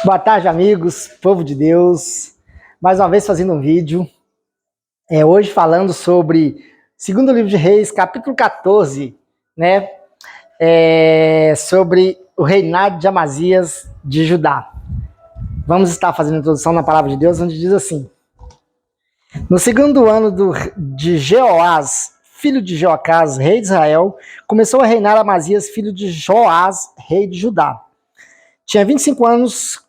Boa tarde, amigos, povo de Deus. Mais uma vez fazendo um vídeo. Hoje falando sobre segundo livro de Reis, capítulo 14, né? Sobre o reinado de Amazias de Judá. Vamos estar fazendo a introdução na palavra de Deus, onde diz assim: no segundo ano de Jeoás, filho de Jeoacás, rei de Israel, começou a reinar Amazias, filho de Joás, rei de Judá. Tinha 25 anos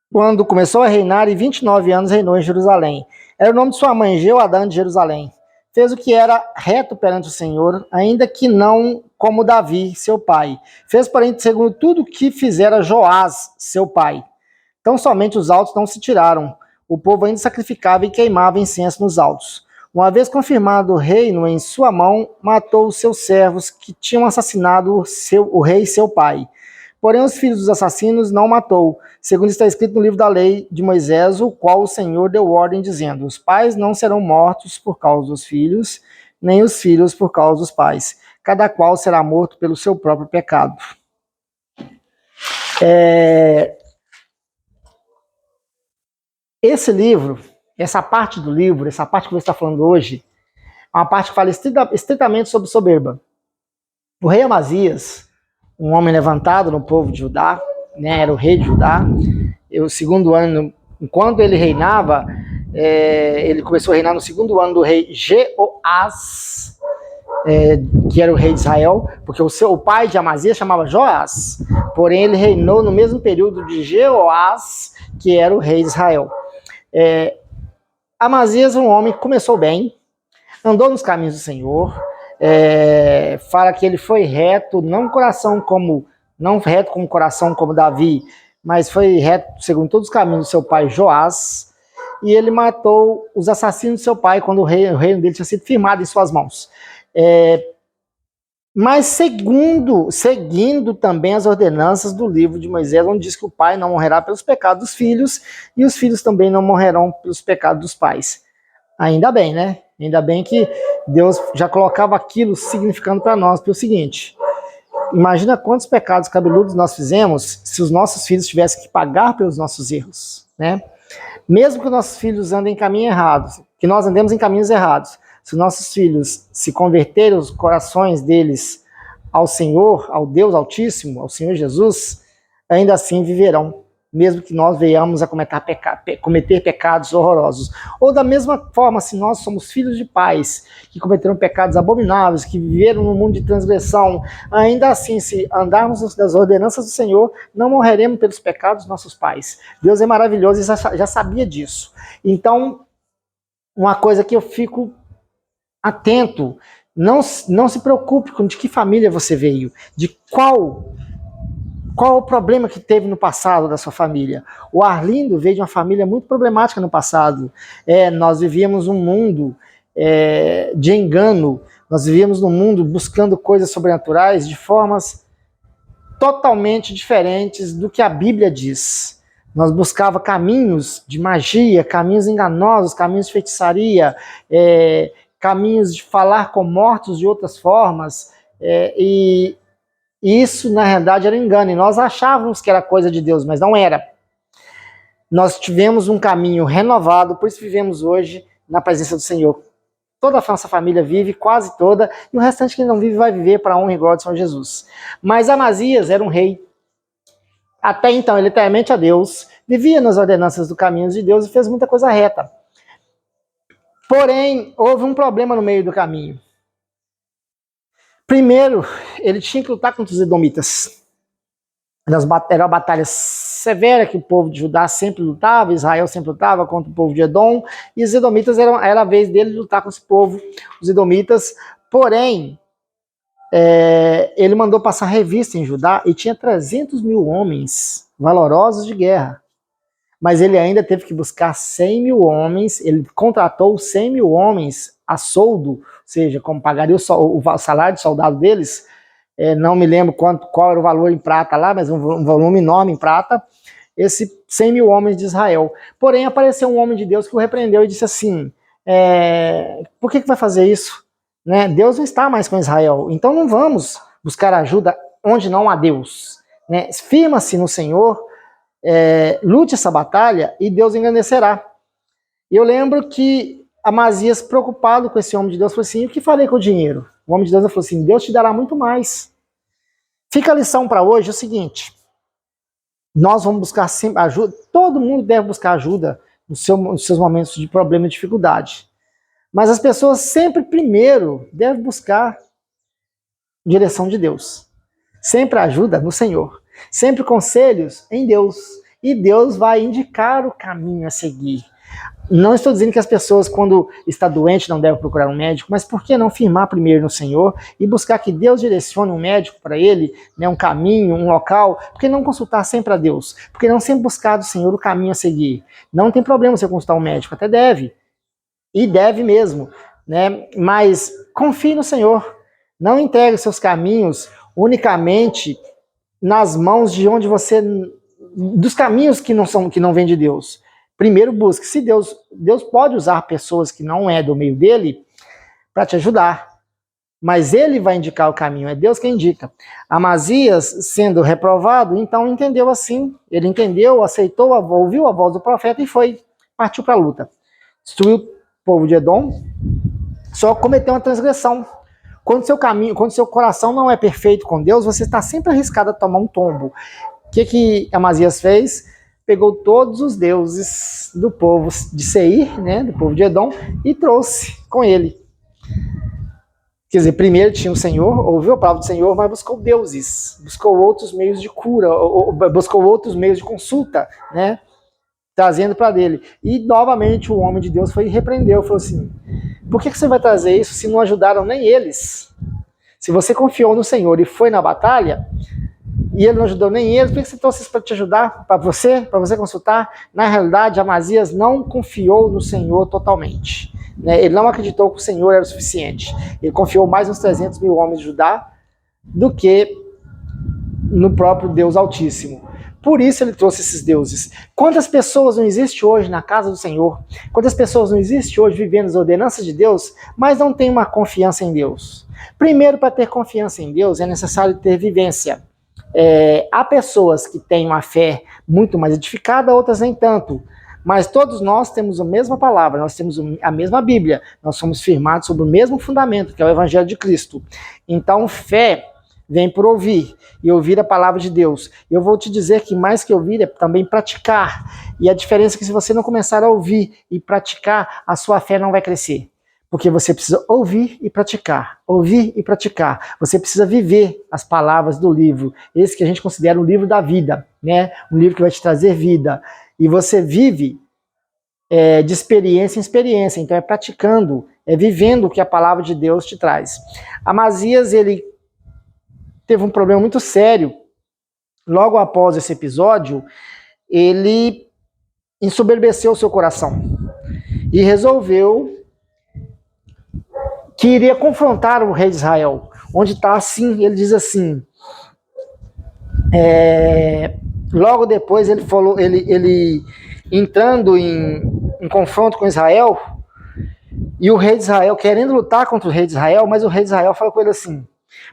quando começou a reinar, e 29 anos reinou em Jerusalém. Era o nome de sua mãe, Jeoadã de Jerusalém. Fez o que era reto perante o Senhor, ainda que não como Davi, seu pai. Fez, porém, segundo tudo que fizera Joás, seu pai. Tão somente os altos não se tiraram. O povo ainda sacrificava e queimava incenso nos altos. Uma vez confirmado o reino em sua mão, matou os seus servos que tinham assassinado o rei, seu pai. Porém, os filhos dos assassinos não matou, segundo está escrito no livro da lei de Moisés, o qual o Senhor deu ordem, dizendo: os pais não serão mortos por causa dos filhos, nem os filhos por causa dos pais. Cada qual será morto pelo seu próprio pecado. Esse livro, essa parte do livro, essa parte que você está falando hoje, é uma parte que fala estritamente sobre soberba. O rei Amazias, um homem levantado no povo de Judá, né, era o rei de Judá. O segundo ano, enquanto ele reinava, ele começou a reinar no segundo ano do rei Jeoás, que era o rei de Israel, porque o pai de Amazias chamava Joás, porém ele reinou no mesmo período de Jeoás, que era o rei de Israel. Amazias, um homem que começou bem, andou nos caminhos do Senhor, fala que ele foi reto, não reto como coração como Davi, mas foi reto segundo todos os caminhos do seu pai Joás, e ele matou os assassinos do seu pai quando o reino dele tinha sido firmado em suas mãos. Mas seguindo também as ordenanças do livro de Moisés, onde diz que o pai não morrerá pelos pecados dos filhos, e os filhos também não morrerão pelos pecados dos pais. Ainda bem, né? Ainda bem que Deus já colocava aquilo significando para nós, pelo seguinte: imagina quantos pecados cabeludos nós fizemos se os nossos filhos tivessem que pagar pelos nossos erros, né? Mesmo que nossos filhos andem em caminho errado, que nós andemos em caminhos errados, se nossos filhos se converterem os corações deles ao Senhor, ao Deus Altíssimo, ao Senhor Jesus, ainda assim viverão, mesmo que nós venhamos a cometer pecados horrorosos. Ou da mesma forma, se nós somos filhos de pais que cometeram pecados abomináveis, que viveram num mundo de transgressão, ainda assim, se andarmos das ordenanças do Senhor, não morreremos pelos pecados dos nossos pais. Deus é maravilhoso e já sabia disso. Então, uma coisa que eu fico atento, não se preocupe com de que família você veio, de qual o problema que teve no passado da sua família. O Arlindo veio de uma família muito problemática no passado. Nós vivíamos um mundo de engano, nós vivíamos num mundo buscando coisas sobrenaturais de formas totalmente diferentes do que a Bíblia diz. Nós buscava caminhos de magia, caminhos enganosos, caminhos de feitiçaria, caminhos de falar com mortos de outras formas, e isso, na realidade, era engano, e nós achávamos que era coisa de Deus, mas não era. Nós tivemos um caminho renovado, por isso vivemos hoje na presença do Senhor. Toda a nossa família vive, quase toda, e o restante que não vive vai viver para a honra e glória do Senhor Jesus. Mas Amazias era um rei. Até então, ele temente a Deus, vivia nas ordenanças do caminho de Deus e fez muita coisa reta. Porém, houve um problema no meio do caminho. Primeiro, ele tinha que lutar contra os edomitas. Era uma batalha severa que o povo de Judá sempre lutava, Israel sempre lutava contra o povo de Edom, e os edomitas era a vez dele de lutar com esse povo, os edomitas. Porém, ele mandou passar revista em Judá e tinha 300 mil homens valorosos de guerra. Mas ele ainda teve que buscar 100 mil homens, ele contratou 100 mil homens a soldo, ou seja, como pagaria o salário de soldado deles, não me lembro qual era o valor em prata lá, mas um volume enorme em prata, esses 100 mil homens de Israel. Porém, apareceu um homem de Deus que o repreendeu e disse assim: por que vai fazer isso? Né? Deus não está mais com Israel, então não vamos buscar ajuda onde não há Deus. Né? Firma-se no Senhor, lute essa batalha e Deus engrandecerá. E eu lembro que Amazias, preocupado com esse homem de Deus, falou assim, o que farei com o dinheiro? O homem de Deus falou assim, Deus te dará muito mais. Fica a lição para hoje, é o seguinte, nós vamos buscar sempre ajuda, todo mundo deve buscar ajuda nos seus momentos de problema e dificuldade. Mas as pessoas sempre primeiro devem buscar direção de Deus. Sempre ajuda no Senhor. Sempre conselhos em Deus. E Deus vai indicar o caminho a seguir. Não estou dizendo que as pessoas, quando está doente, não devem procurar um médico, mas por que não firmar primeiro no Senhor e buscar que Deus direcione um médico para ele, né, um caminho, um local? Por que não consultar sempre a Deus? Por que não sempre buscar do Senhor o caminho a seguir? Não tem problema você consultar um médico, até deve. E deve mesmo, né? Mas confie no Senhor. Não entregue seus caminhos unicamente nas mãos de onde você... dos caminhos que não vêm de Deus. Primeiro busque. Se Deus pode usar pessoas que não é do meio dele para te ajudar. Mas ele vai indicar o caminho, é Deus quem indica. Amazias, sendo reprovado, então entendeu assim. Ele entendeu, aceitou, ouviu a voz do profeta e partiu para a luta. Destruiu o povo de Edom, só cometeu uma transgressão. Quando seu coração não é perfeito com Deus, você está sempre arriscado a tomar um tombo. O que Amazias fez? Pegou todos os deuses do povo de Seir, né, do povo de Edom, e trouxe com ele. Quer dizer, primeiro tinha o Senhor, ouviu a palavra do Senhor, mas buscou deuses, buscou outros meios de cura, buscou outros meios de consulta, né, trazendo para dele. E novamente o homem de Deus foi e repreendeu, falou assim, por que você vai trazer isso se não ajudaram nem eles? Se você confiou no Senhor e foi na batalha, e ele não ajudou nem eles, por que você trouxe isso para te ajudar, para você consultar? Na realidade, Amazias não confiou no Senhor totalmente. Né? Ele não acreditou que o Senhor era o suficiente. Ele confiou mais nos 300 mil homens de Judá do que no próprio Deus Altíssimo. Por isso ele trouxe esses deuses. Quantas pessoas não existem hoje na casa do Senhor? Quantas pessoas não existem hoje vivendo as ordenanças de Deus, mas não têm uma confiança em Deus? Primeiro, para ter confiança em Deus, é necessário ter vivência. Há pessoas que têm uma fé muito mais edificada, outras nem tanto. Mas todos nós temos a mesma palavra, nós temos a mesma Bíblia, nós somos firmados sobre o mesmo fundamento, que é o Evangelho de Cristo. Então, fé vem por ouvir, e ouvir a palavra de Deus. Eu vou te dizer que mais que ouvir é também praticar. E a diferença é que se você não começar a ouvir e praticar, a sua fé não vai crescer. Porque você precisa ouvir e praticar. Ouvir e praticar. Você precisa viver as palavras do livro. Esse que a gente considera o livro da vida, né? Um livro que vai te trazer vida. E você vive de experiência em experiência. Então é praticando, é vivendo o que a palavra de Deus te traz. Amazias, ele teve um problema muito sério. Logo após esse episódio, ele ensoberbeceu o seu coração. E resolveu que iria confrontar o rei de Israel, onde está assim, ele diz assim, logo depois ele falou, ele entrando em confronto com Israel, e o rei de Israel querendo lutar contra o rei de Israel, mas o rei de Israel fala com ele assim,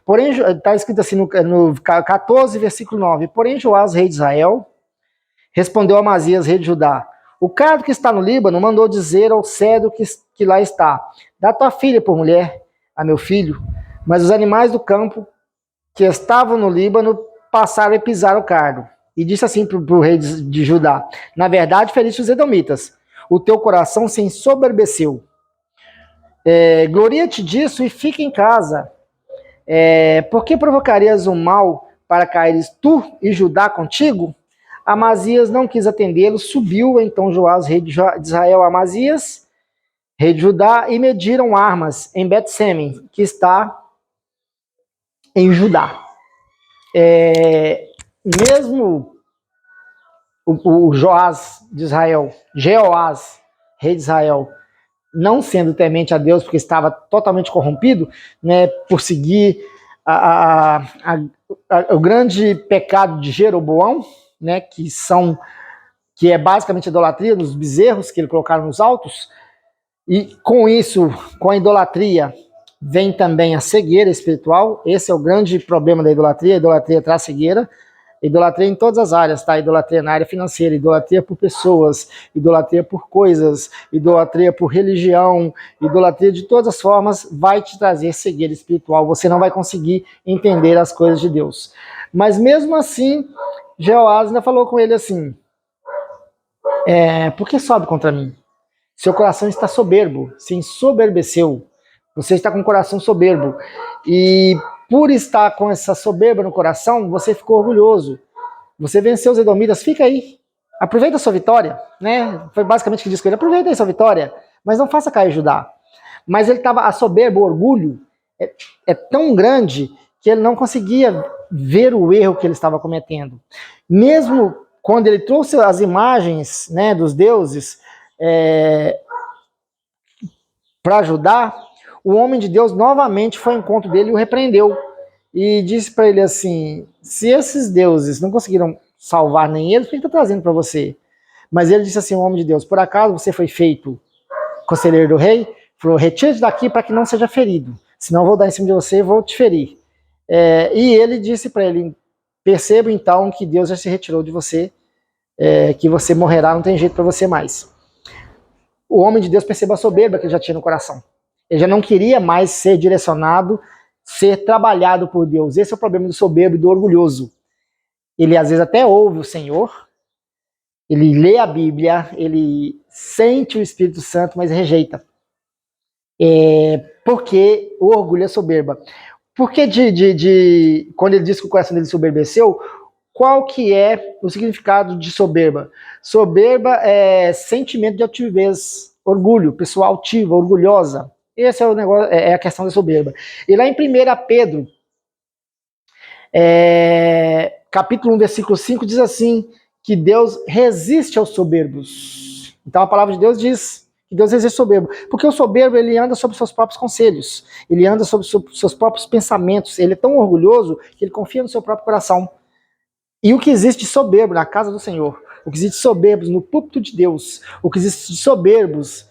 porém, está escrito assim no 14, versículo 9, porém Joás, rei de Israel, respondeu a Amazias, rei de Judá, o cardo que está no Líbano mandou dizer ao cedro que lá está, dá tua filha por mulher a meu filho, mas os animais do campo que estavam no Líbano passaram a pisar o cardo. E disse assim para o rei de Judá, na verdade feriste os edomitas, o teu coração se ensoberbeceu. Gloria-te disso e fica em casa. Por que provocarias o mal para caíres tu e Judá contigo? Amazias não quis atendê-lo, subiu então Joás, rei de Israel, a Amazias, rei de Judá, e mediram armas em Bet-Semen, que está em Judá. Mesmo o Joás de Israel, Jeoás, rei de Israel, não sendo temente a Deus, porque estava totalmente corrompido, né, por seguir o grande pecado de Jeroboão, né, que é basicamente a idolatria dos bezerros que ele colocaram nos altos, e com isso, com a idolatria, vem também a cegueira espiritual. Esse é o grande problema da idolatria, a idolatria traz cegueira. Idolatria em todas as áreas, tá? Idolatria na área financeira, idolatria por pessoas, idolatria por coisas, idolatria por religião, idolatria de todas as formas vai te trazer cegueira espiritual. Você não vai conseguir entender as coisas de Deus. Mas mesmo assim, Jeoás ainda falou com ele assim, por que sobe contra mim? Seu coração está soberbo, se ensoberbeceu. Você está com o coração soberbo. E por estar com essa soberba no coração, você ficou orgulhoso. Você venceu os edomitas, fica aí. Aproveita a sua vitória, né? Foi basicamente o que disse com ele, aproveita aí sua vitória, mas não faça cair Judá. Mas ele estava, a soberba, o orgulho, é tão grande que ele não conseguia ver o erro que ele estava cometendo. Mesmo quando ele trouxe as imagens, né, dos deuses para Judá, o homem de Deus novamente foi ao encontro dele e o repreendeu. E disse para ele assim, se esses deuses não conseguiram salvar nem eles, por que está trazendo para você? Mas ele disse assim, o homem de Deus, por acaso você foi feito conselheiro do rei? Falou, retire-te daqui para que não seja ferido, senão eu vou dar em cima de você e vou te ferir. E ele disse para ele, perceba então que Deus já se retirou de você, que você morrerá, não tem jeito para você mais. O homem de Deus percebeu a soberba que ele já tinha no coração. Ele já não queria mais ser direcionado, ser trabalhado por Deus. Esse é o problema do soberbo e do orgulhoso. Ele às vezes até ouve o Senhor, ele lê a Bíblia, ele sente o Espírito Santo, mas rejeita. Porque o orgulho é soberba. Porque quando ele diz que o coração dele soberbeceu, qual que é o significado de soberba? Soberba é sentimento de altivez, orgulho, pessoa altiva, orgulhosa. Esse é o negócio, é a questão da soberba. E lá em 1 Pedro, capítulo 1, versículo 5, diz assim, que Deus resiste aos soberbos. Então a palavra de Deus diz que Deus resiste ao soberbo. Porque o soberbo, ele anda sobre seus próprios conselhos, ele anda sobre seus próprios pensamentos, ele é tão orgulhoso que ele confia no seu próprio coração. E o que existe de soberbo na casa do Senhor, o que existe de soberbos no púlpito de Deus, o que existe de soberbos,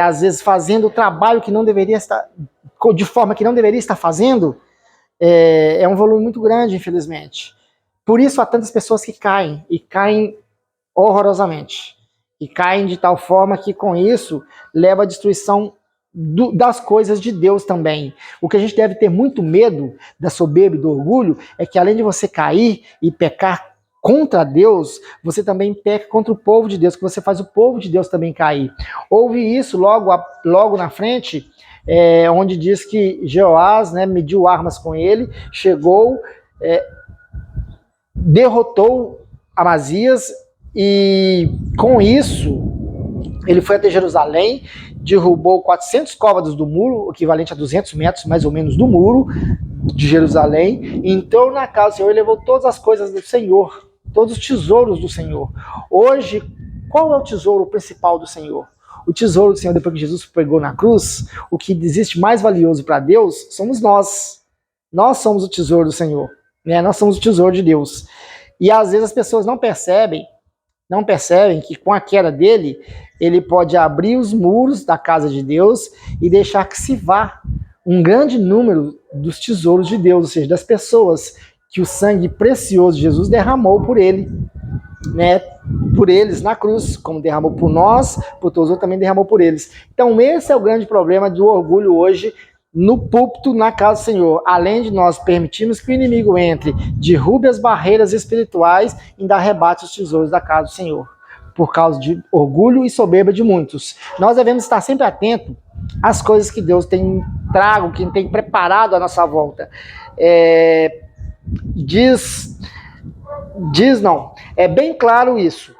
às vezes fazendo o trabalho que não deveria estar, de forma que não deveria estar fazendo, é um volume muito grande, infelizmente. Por isso há tantas pessoas que caem, e caem horrorosamente. E caem de tal forma que com isso leva à destruição das coisas de Deus também. O que a gente deve ter muito medo da soberba e do orgulho é que além de você cair e pecar contra Deus, você também peca contra o povo de Deus, que você faz o povo de Deus também cair. Houve isso logo na frente, onde diz que Jeoás, né, mediu armas com ele, chegou, derrotou Amazias e com isso ele foi até Jerusalém, derrubou 400 côvados do muro, equivalente a 200 metros mais ou menos do muro de Jerusalém, entrou na casa do Senhor e levou todas as coisas do Senhor, todos os tesouros do Senhor. Hoje, qual é o tesouro principal do Senhor? O tesouro do Senhor, depois que Jesus pregou na cruz, o que existe mais valioso para Deus somos nós. Nós somos o tesouro do Senhor, né? Nós somos o tesouro de Deus. E às vezes as pessoas não percebem que com a queda dele, ele pode abrir os muros da casa de Deus e deixar que se vá um grande número dos tesouros de Deus, ou seja, das pessoas que o sangue precioso de Jesus derramou por ele, né? Por eles na cruz, como derramou por nós, por todos os outros também derramou por eles. Então esse é o grande problema do orgulho hoje no púlpito, na casa do Senhor. Além de nós permitirmos que o inimigo entre, derrube as barreiras espirituais e ainda arrebate os tesouros da casa do Senhor, por causa de orgulho e soberba de muitos. Nós devemos estar sempre atentos às coisas que Deus tem trago, que tem preparado à nossa volta. É bem claro isso,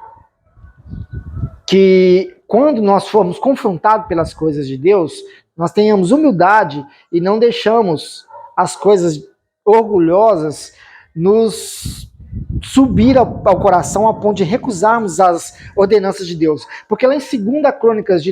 que quando nós formos confrontados pelas coisas de Deus, nós tenhamos humildade e não deixamos as coisas orgulhosas nos subir ao coração a ponto de recusarmos as ordenanças de Deus. Porque lá em 2 Crônicas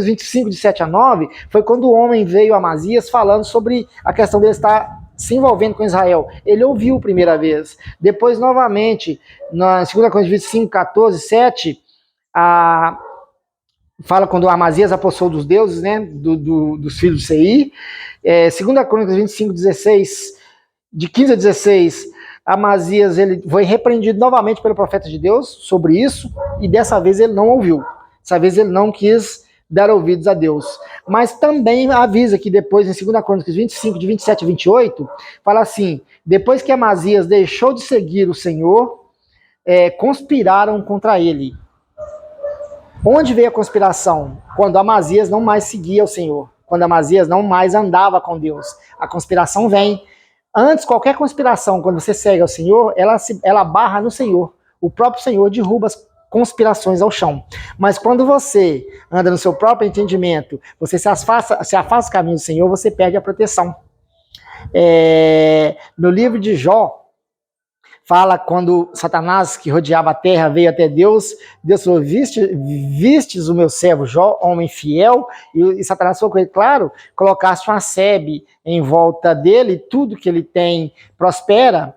25, de 7 a 9, foi quando o homem veio a Amazias falando sobre a questão dele estar se envolvendo com Israel. Ele ouviu a primeira vez. Depois, novamente, na 2 Crônicas 25, 14, 7, fala quando Amazias apossou dos deuses, né, dos filhos de Seir. 2 Crônicas 25, 16, de 15 a 16, Amazias, ele foi repreendido novamente pelo profeta de Deus sobre isso, e dessa vez ele não ouviu. Dessa vez ele não quis dar ouvidos a Deus. Mas também avisa que depois, em 2 Crônicas 25, de 27 a 28, fala assim, depois que Amazias deixou de seguir o Senhor, conspiraram contra ele. Onde veio a conspiração? Quando Amazias não mais seguia o Senhor. Quando Amazias não mais andava com Deus. A conspiração vem. Antes, qualquer conspiração, quando você segue ao Senhor, ela barra no Senhor. O próprio Senhor derruba as conspirações ao chão. Mas quando você anda no seu próprio entendimento, você se afasta do caminho do Senhor, você perde a proteção. No livro de Jó, fala quando Satanás, que rodeava a terra, veio até Deus, Deus falou, vistes o meu servo Jó, homem fiel, e Satanás falou com ele, claro, colocaste uma sebe em volta dele, tudo que ele tem prospera.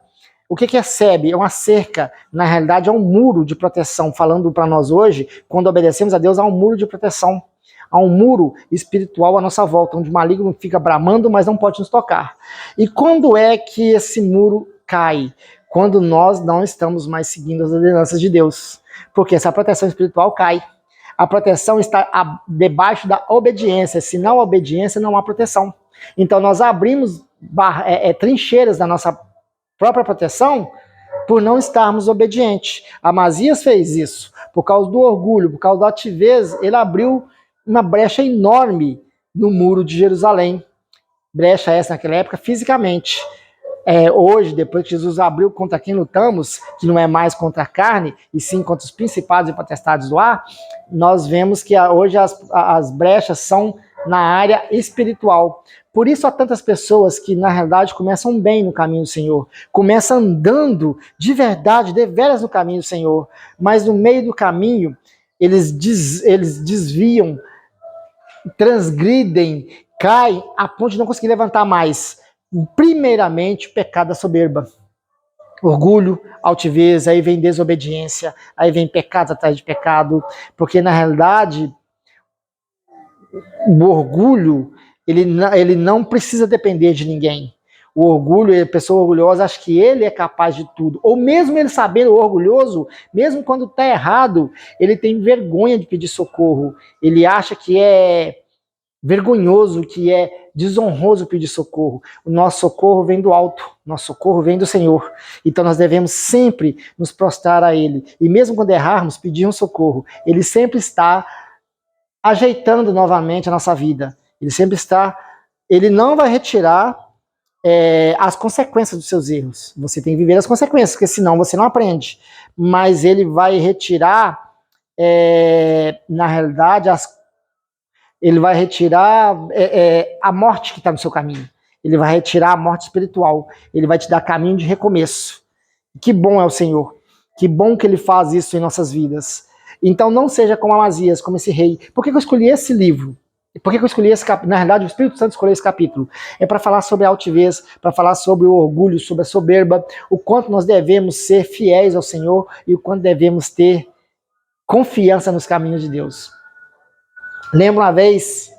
O que é sebe? É uma cerca, na realidade é um muro de proteção, falando para nós hoje, quando obedecemos a Deus, há um muro de proteção, há um muro espiritual à nossa volta, onde o maligno fica bramando, mas não pode nos tocar. E quando é que esse muro cai? Quando nós não estamos mais seguindo as ordenanças de Deus. Porque essa proteção espiritual cai. A proteção está debaixo da obediência. Se não há obediência, não há proteção. Então nós abrimos trincheiras da nossa própria proteção por não estarmos obedientes. Amazias fez isso. Por causa do orgulho, por causa da altivez, ele abriu uma brecha enorme no muro de Jerusalém. Brecha essa naquela época fisicamente. Hoje, depois que Jesus abriu contra quem lutamos, que não é mais contra a carne, e sim contra os principados e potestades do ar, nós vemos que hoje as brechas são na área espiritual. Por isso há tantas pessoas que, na realidade, começam bem no caminho do Senhor, começam andando de verdade, deveras no caminho do Senhor, mas no meio do caminho, eles desviam, transgridem, caem, a ponto de não conseguir levantar mais. Primeiramente, o pecado da soberba. Orgulho, altivez, aí vem desobediência, aí vem pecado atrás de pecado, porque na realidade o orgulho, ele não precisa depender de ninguém. O orgulho, a pessoa orgulhosa acha que ele é capaz de tudo, ou mesmo ele sabendo orgulhoso, mesmo quando está errado, ele tem vergonha de pedir socorro, ele acha que é vergonhoso, que é desonroso pedir socorro. O nosso socorro vem do alto, nosso socorro vem do Senhor. Então nós devemos sempre nos prostrar a Ele. E mesmo quando errarmos, pedir um socorro. Ele sempre está ajeitando novamente a nossa vida. Ele não vai retirar as consequências dos seus erros. Você tem que viver as consequências, porque senão você não aprende. Mas Ele vai retirar, na realidade, Ele vai retirar a morte que está no seu caminho. Ele vai retirar a morte espiritual. Ele vai te dar caminho de recomeço. Que bom é o Senhor. Que bom que Ele faz isso em nossas vidas. Então não seja como Amazias, como esse rei. Por que eu escolhi esse livro? Por que eu escolhi esse capítulo? Na realidade, o Espírito Santo escolheu esse capítulo. É para falar sobre a altivez, para falar sobre o orgulho, sobre a soberba, o quanto nós devemos ser fiéis ao Senhor e o quanto devemos ter confiança nos caminhos de Deus. Lembro uma vez,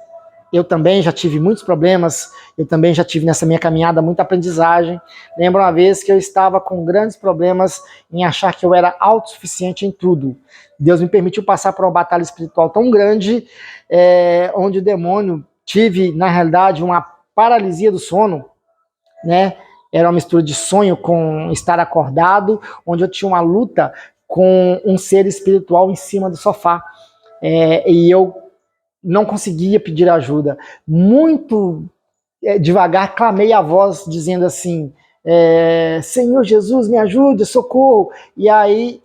eu também já tive muitos problemas, eu também já tive nessa minha caminhada muita aprendizagem. Lembro uma vez que eu estava com grandes problemas em achar que eu era autossuficiente em tudo. Deus me permitiu passar por uma batalha espiritual tão grande, onde o demônio tive, na realidade, uma paralisia do sono, né? Era uma mistura de sonho com estar acordado, onde eu tinha uma luta com um ser espiritual em cima do sofá. E eu não conseguia pedir ajuda. Muito devagar, clamei a voz, dizendo assim, Senhor Jesus, me ajude, socorro. E aí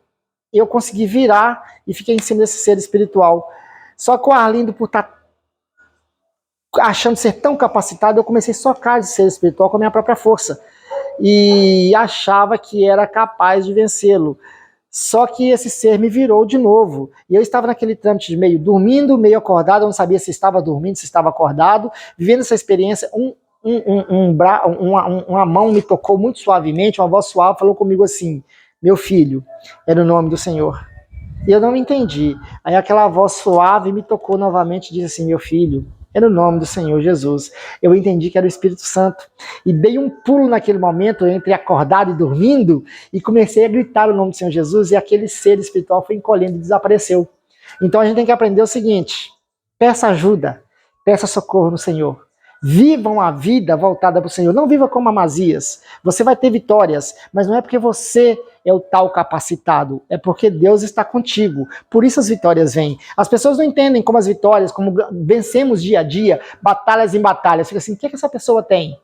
eu consegui virar e fiquei em cima desse ser espiritual. Só que o Arlindo, por estar achando ser tão capacitado, eu comecei a socar esse ser espiritual com a minha própria força. E achava que era capaz de vencê-lo. Só que esse ser me virou de novo. E eu estava naquele trâmite de meio dormindo, meio acordado, eu não sabia se estava dormindo, se estava acordado, vivendo essa experiência. Uma mão me tocou muito suavemente, uma voz suave falou comigo assim, meu filho, era o nome do Senhor. E eu não me entendi. Aí aquela voz suave me tocou novamente e disse assim, meu filho, Era o nome do Senhor Jesus. Eu entendi que era o Espírito Santo. E dei um pulo naquele momento, entre acordado e dormindo, e comecei a gritar o nome do Senhor Jesus, e aquele ser espiritual foi encolhendo e desapareceu. Então a gente tem que aprender o seguinte: peça ajuda, peça socorro no Senhor. Vivam a vida voltada para o Senhor. Não viva como Amazias. Você vai ter vitórias, mas não é porque você é o tal capacitado, é porque Deus está contigo. Por isso as vitórias vêm. As pessoas não entendem como as vitórias, como vencemos dia a dia, batalhas em batalhas. Fica assim, o que essa pessoa tem?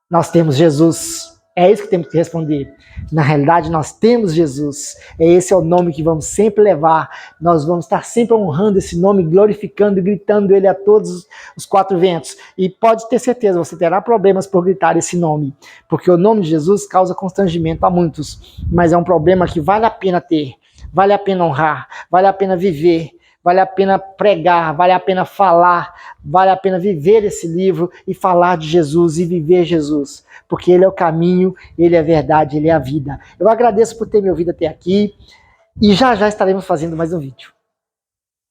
Nós temos Jesus. É isso que temos que responder. Na realidade, nós temos Jesus. Esse é o nome que vamos sempre levar. Nós vamos estar sempre honrando esse nome, glorificando e gritando ele a todos os quatro ventos. E pode ter certeza, você terá problemas por gritar esse nome. Porque o nome de Jesus causa constrangimento a muitos. Mas é um problema que vale a pena ter. Vale a pena honrar. Vale a pena viver. Vale a pena pregar, vale a pena falar, vale a pena viver esse livro e falar de Jesus e viver Jesus, porque Ele é o caminho, Ele é a verdade, Ele é a vida. Eu agradeço por ter me ouvido até aqui e já já estaremos fazendo mais um vídeo.